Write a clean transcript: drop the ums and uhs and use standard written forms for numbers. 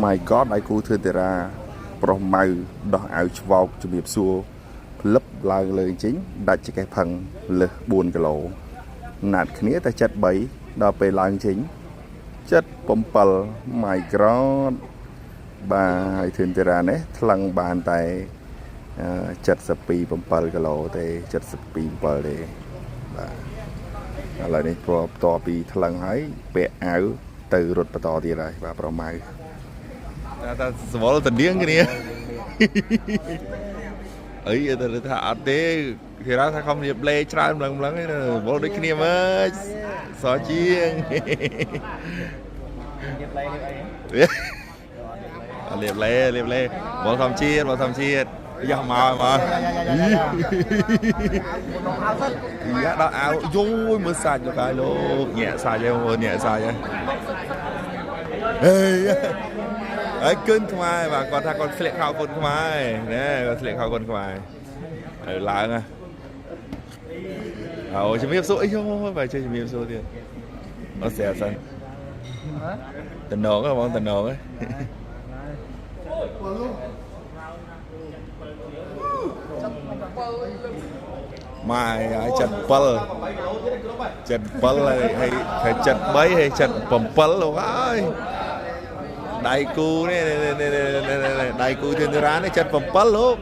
my god ដៃគូធ្វើតារាប្រុសម៉ៅដោះអាវឆ្វោកជំរាបសួរផ្លឹបឡើងលើជិញដាច់ចកេះផឹងលើស4គីឡូណាត់គ្នាតែ73ដល់ពេលឡើងជិញ77 my god បាទហើយធ្វើតារានេះថ្លឹងបានតែ72 7គីឡូទេ72 7ទេបាទឥឡូវនេះព្រោះបន្ទាប់ពីថ្លឹងហើយពាក់អាវទៅរត់បន្តទៀតហើយបាទប្រម៉ៅតែសវល់តដៀងគ្នាអីទៅថាអត់ទេគេថាខំរៀបលេច្រើនម្លឹងឯណាវល់ដូចគ្នាមើលសជាងរៀបលេមកធម្មជាតិយ៉ាមកយ៉ាដល់អាវយូរមើលសាច់លោកហើយលោកញាក់សាច់ហើយមើលញាក់សាច់ហើយហើយគិនខ្មែរបាទគាត់ថាគាត់ស្លៀកខោគុនខ្មែរណែគាត់ស្លៀកខោគុនខ្មែរហើយឡើងអូជំរាបសួរអីយោបាទជួយជំរាបសួរទៀតអត់ស្អាតសិនតំណងហ៎បងតំណងហ៎ម៉ែឲ្យ77ហើយ73ហើយ77លោកអើយដៃគូនេះដៃគូធានរានេះ77លោក